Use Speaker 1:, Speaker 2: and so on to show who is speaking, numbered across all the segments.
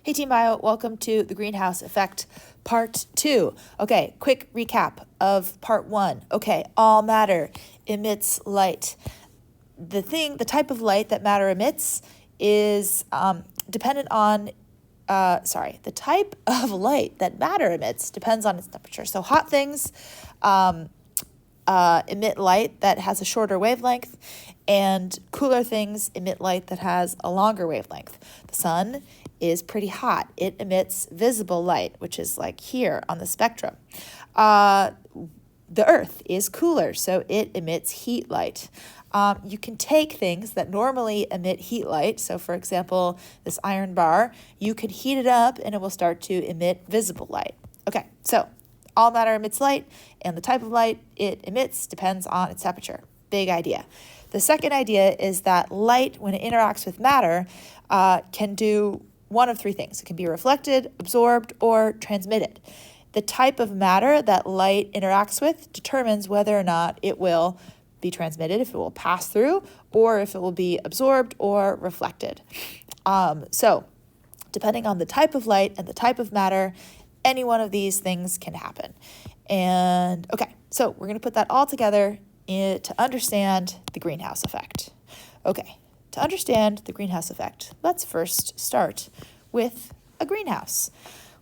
Speaker 1: Hey Team Bio, welcome to the greenhouse effect part 2. Okay, quick recap of part 1. Okay, all matter emits light. The type of light that matter emits is dependent on, the type of light that matter emits depends on its temperature. So hot things emit light that has a shorter wavelength, and cooler things emit light that has a longer wavelength. The sun is pretty hot. It emits visible light, which is like here on the spectrum. The earth is cooler, so it emits heat light. You can take things that normally emit heat light, so for example, this iron bar, you could heat it up and it will start to emit visible light. Okay, so all matter emits light, and the type of light it emits depends on its temperature. Big idea. The second idea is that light, when it interacts with matter, can do one of three things. It can be reflected, absorbed, or transmitted. The type of matter that light interacts with determines whether or not it will be transmitted, if it will pass through, or if it will be absorbed or reflected. So depending on the type of light and the type of matter, any one of these things can happen. And okay, so we're going to put that all together to understand the greenhouse effect. Okay, to understand the greenhouse effect, let's first start with a greenhouse.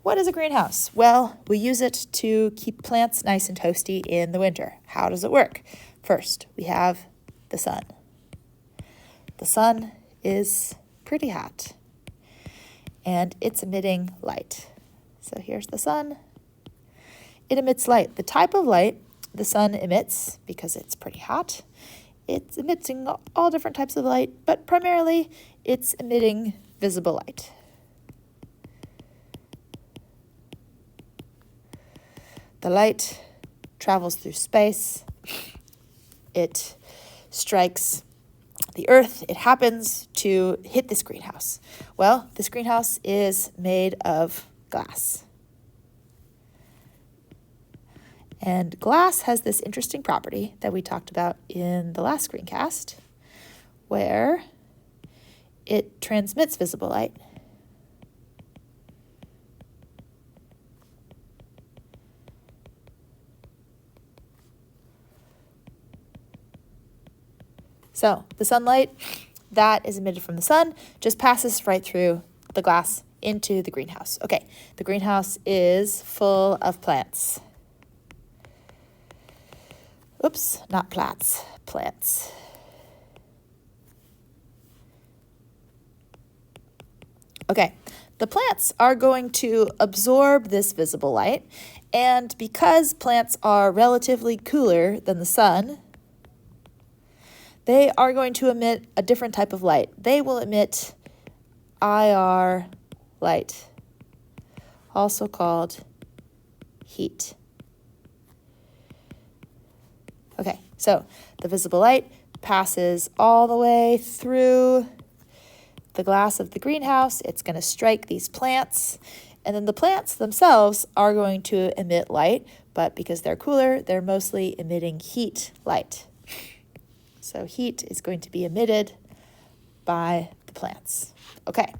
Speaker 1: What is a greenhouse? Well, we use it to keep plants nice and toasty in the winter. How does it work? First, we have the sun. The sun is pretty hot, and it's emitting light. So here's the sun. It emits light. The type of light the sun emits, because it's pretty hot, it's emitting all different types of light, but primarily it's emitting visible light. The light travels through space. It strikes the earth. It happens to hit this greenhouse. Well, this greenhouse is made of glass. And glass has this interesting property that we talked about in the last screencast, where it transmits visible light. So the sunlight that is emitted from the sun just passes right through the glass into the greenhouse. Okay, the greenhouse is full of plants. Oops, not plants, plants. Okay, the plants are going to absorb this visible light, and because plants are relatively cooler than the sun, they are going to emit a different type of light. They will emit IR light, also called heat. Okay, so the visible light passes all the way through the glass of the greenhouse. It's going to strike these plants, and then the plants themselves are going to emit light, but because they're cooler, they're mostly emitting heat light. So heat is going to be emitted by the plants. Okay,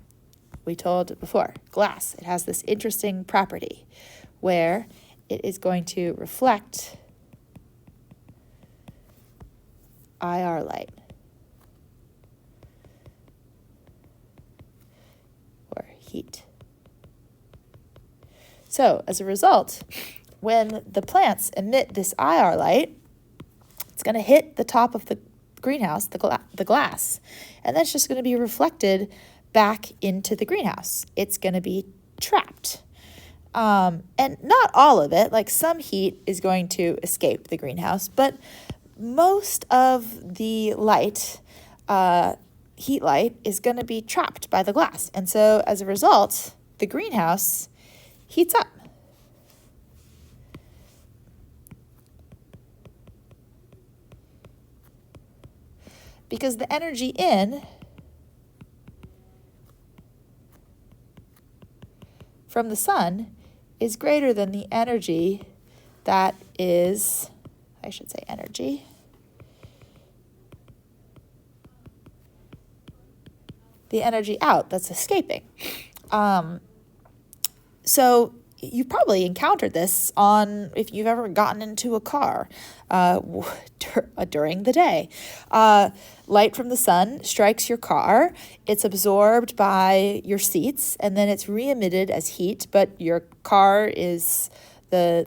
Speaker 1: we told before, glass, it has this interesting property where it is going to reflect IR light, or heat. So as a result, when the plants emit this IR light, it's going to hit the top of the greenhouse, the glass, and that's just going to be reflected back into the greenhouse. It's going to be trapped. And not all of it, like some heat is going to escape the greenhouse, but most of the light, heat light, is going to be trapped by the glass. And so as a result, the greenhouse heats up. Because the energy in from the sun is greater than the energy that is, the energy out that's escaping. So you've probably encountered this on if you've ever gotten into a car during the day. Light from the sun strikes your car. It's absorbed by your seats, and then it's re-emitted as heat, but your car is the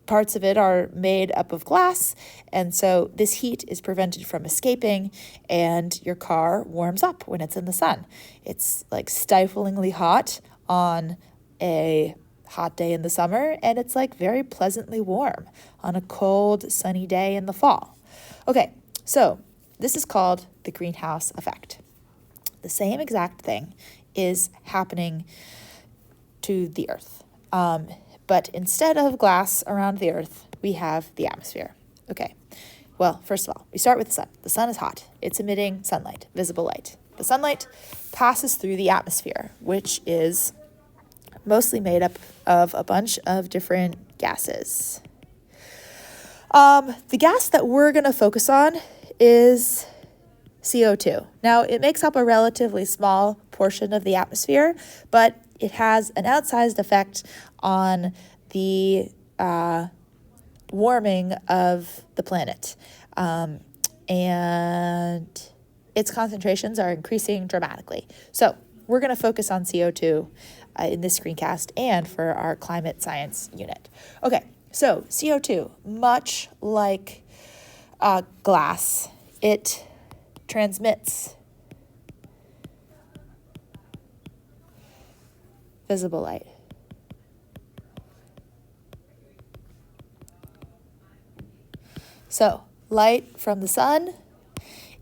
Speaker 1: parts of it are made up of glass, and so this heat is prevented from escaping, and your car warms up when it's in the sun. It's like stiflingly hot on a hot day in the summer, and it's like very pleasantly warm on a cold, sunny day in the fall. Okay, so this is called the greenhouse effect. The same exact thing is happening to the Earth. But instead of glass around the Earth, we have the atmosphere. Okay, well, first of all, we start with the sun. The sun is hot. It's emitting sunlight, visible light. The sunlight passes through the atmosphere, which is mostly made up of a bunch of different gases. The gas that we're going to focus on is CO2. Now, it makes up a relatively small portion of the atmosphere, but it has an outsized effect on the warming of the planet. And its concentrations are increasing dramatically. So we're going to focus on CO2 in this screencast and for our climate science unit. Okay, so CO2, much like glass, it transmits visible light. So, light from the sun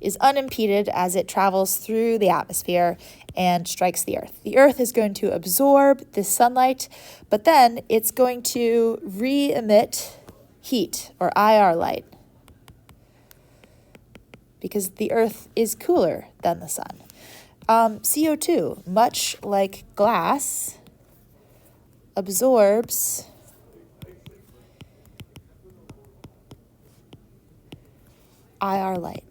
Speaker 1: is unimpeded as it travels through the atmosphere and strikes the Earth. The Earth is going to absorb this sunlight, but then it's going to re-emit heat, or IR light, because the Earth is cooler than the sun. CO2, much like glass, absorbs IR light.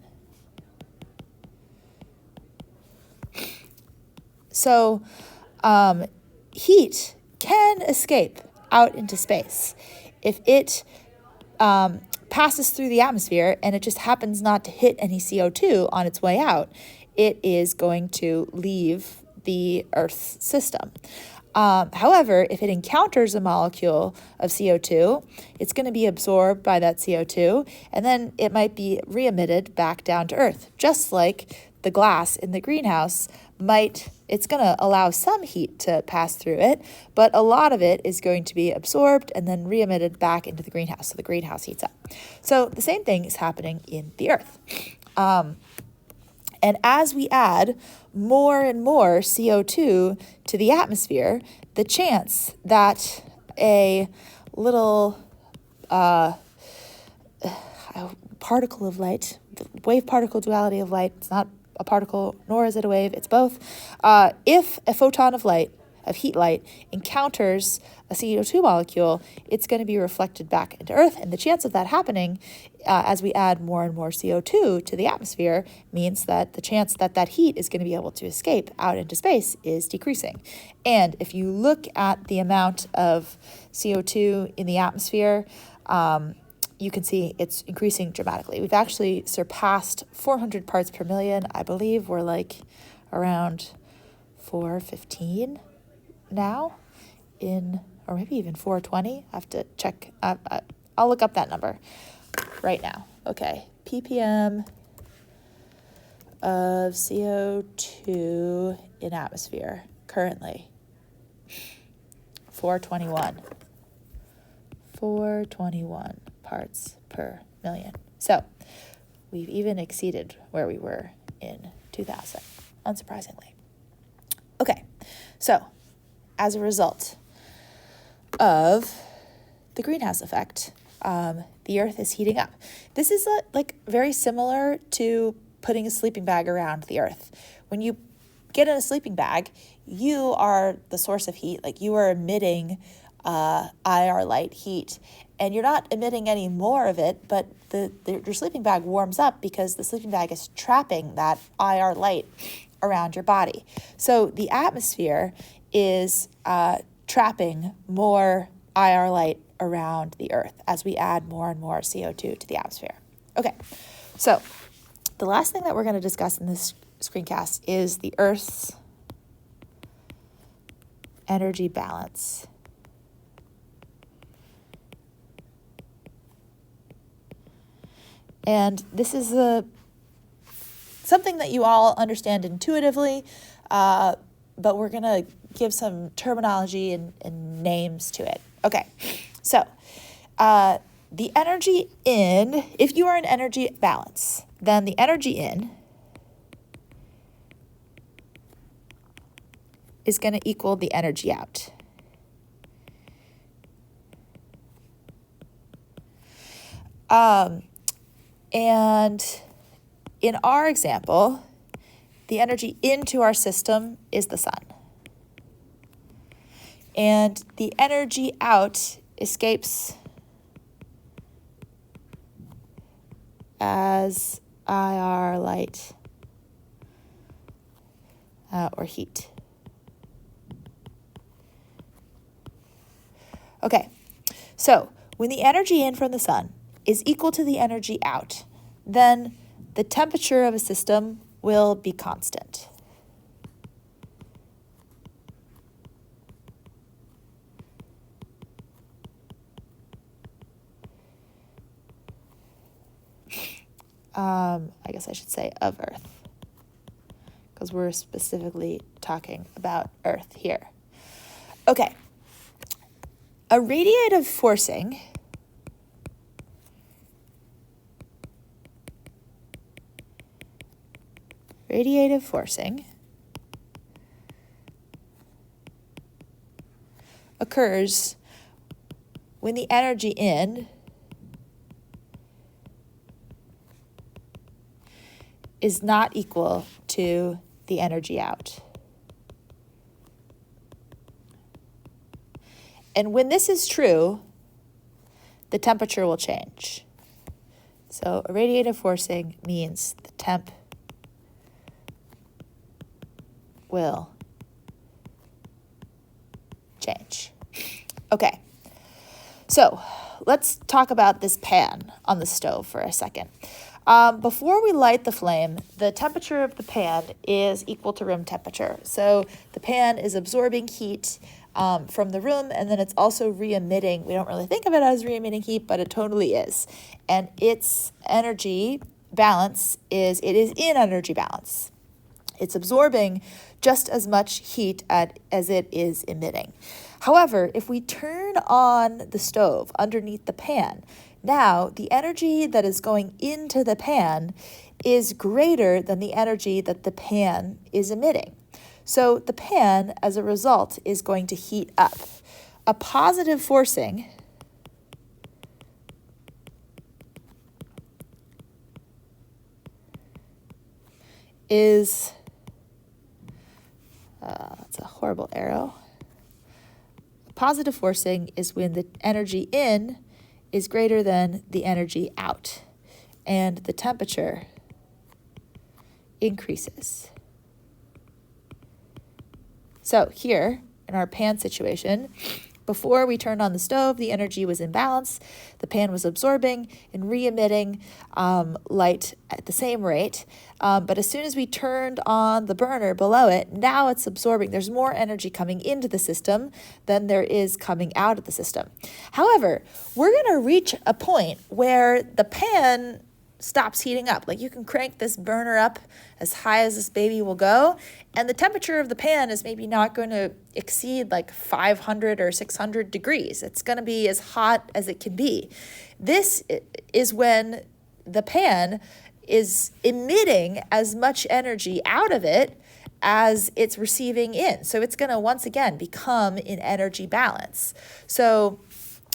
Speaker 1: So heat can escape out into space. If it passes through the atmosphere and it just happens not to hit any CO2 on its way out, it is going to leave the Earth's system. However, if it encounters a molecule of CO2, it's going to be absorbed by that CO2, and then it might be re-emitted back down to Earth, just like the glass in the greenhouse it's going to allow some heat to pass through it, but a lot of it is going to be absorbed and then re-emitted back into the greenhouse, so the greenhouse heats up. So the same thing is happening in the Earth. And as we add more and more CO2 to the atmosphere, the chance that a little particle of light, the wave-particle duality of light, it's not a particle, nor is it a wave, it's both. If a photon of light, of heat light, encounters a CO2 molecule, it's going to be reflected back into Earth, and the chance of that happening as we add more and more CO2 to the atmosphere means that the chance that that heat is going to be able to escape out into space is decreasing. And if you look at the amount of CO2 in the atmosphere, you can see it's increasing dramatically. We've actually surpassed 400 parts per million. I believe we're like around 415 now, or maybe even 420. I have to check. I'll look up that number right now. Okay, ppm of CO2 in atmosphere currently, 421 parts per million. So we've even exceeded where we were in 2000, unsurprisingly. Okay, so as a result of the greenhouse effect, the Earth is heating up. This is very similar to putting a sleeping bag around the Earth. When you get in a sleeping bag, you are the source of heat. Like, you are emitting IR light heat, and you're not emitting any more of it, but your sleeping bag warms up because the sleeping bag is trapping that IR light around your body. So the atmosphere is trapping more IR light around the Earth as we add more and more CO2 to the atmosphere. Okay, so the last thing that we're going to discuss in this screencast is the Earth's energy balance. And this is something that you all understand intuitively, but we're going to give some terminology and names to it. Okay, so the energy in, if you are in energy balance, then the energy in is going to equal the energy out. And in our example, the energy into our system is the sun. And the energy out escapes as IR light or heat. Okay, so when the energy in from the sun is equal to the energy out, then the temperature of a system will be constant. I guess I should say of Earth, because we're specifically talking about Earth here. Okay. A radiative forcing occurs when the energy in is not equal to the energy out. And when this is true, the temperature will change. So radiative forcing means the temp will change. Okay, so let's talk about this pan on the stove for a second. Before we light the flame, the temperature of the pan is equal to room temperature. So the pan is absorbing heat from the room, and then it's also re-emitting. We don't really think of it as re-emitting heat, but it totally is. And its energy balance is in energy balance. It's absorbing just as much heat as it is emitting. However, if we turn on the stove underneath the pan, now the energy that is going into the pan is greater than the energy that the pan is emitting. So the pan, as a result, is going to heat up. A positive forcing is, that's a horrible arrow. Positive forcing is when the energy in is greater than the energy out, and the temperature increases. So here, in our pan situation, before we turned on the stove, the energy was in balance. The pan was absorbing and re-emitting light at the same rate. But as soon as we turned on the burner below it, now it's absorbing. There's more energy coming into the system than there is coming out of the system. However, we're going to reach a point where the pan stops heating up. Like, you can crank this burner up as high as this baby will go, and the temperature of the pan is maybe not going to exceed like 500 or 600 degrees. It's going to be as hot as it can be. This is when the pan is emitting as much energy out of it as it's receiving in. So it's going to once again become in energy balance. So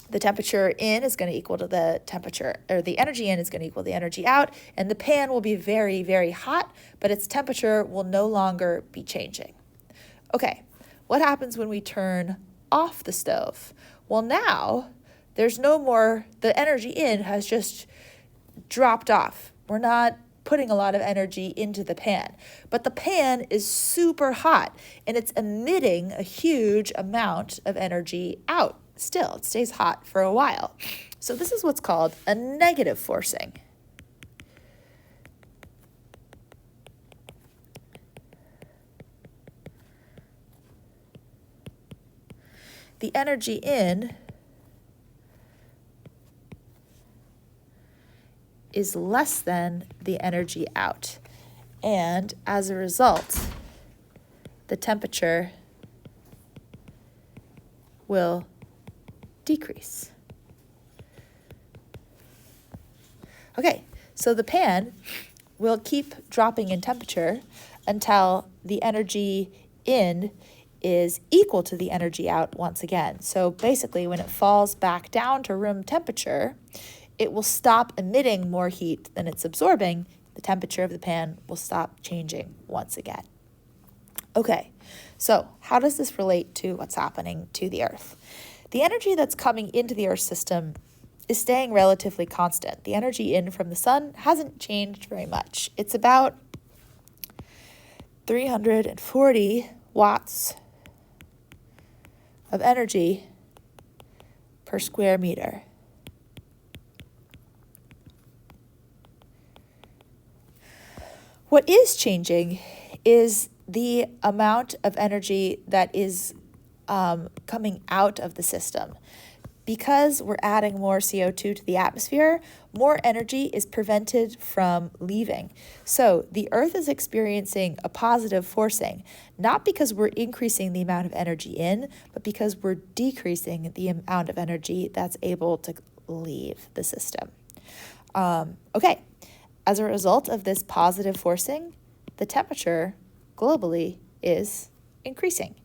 Speaker 1: the temperature in is going to equal to the temperature, or the energy in is going to equal the energy out, and the pan will be very, very hot, but its temperature will no longer be changing. Okay, what happens when we turn off the stove? Well, now there's no more, the energy in has just dropped off. We're not putting a lot of energy into the pan. But the pan is super hot and it's emitting a huge amount of energy out still. It stays hot for a while. So this is what's called a negative forcing. The energy in is less than the energy out. And as a result, the temperature will decrease. Okay, so the pan will keep dropping in temperature until the energy in is equal to the energy out once again. So basically, when it falls back down to room temperature, it will stop emitting more heat than it's absorbing. The temperature of the pan will stop changing once again. Okay, so how does this relate to what's happening to the Earth? The energy that's coming into the Earth system is staying relatively constant. The energy in from the sun hasn't changed very much. It's about 340 watts of energy per square meter. What is changing is the amount of energy that is coming out of the system. Because we're adding more CO2 to the atmosphere, more energy is prevented from leaving. So the Earth is experiencing a positive forcing, not because we're increasing the amount of energy in, but because we're decreasing the amount of energy that's able to leave the system. Okay, as a result of this positive forcing, the temperature globally is increasing,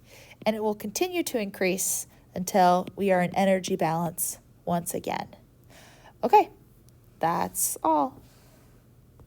Speaker 1: and it will continue to increase until we are in energy balance once again. Okay, that's all.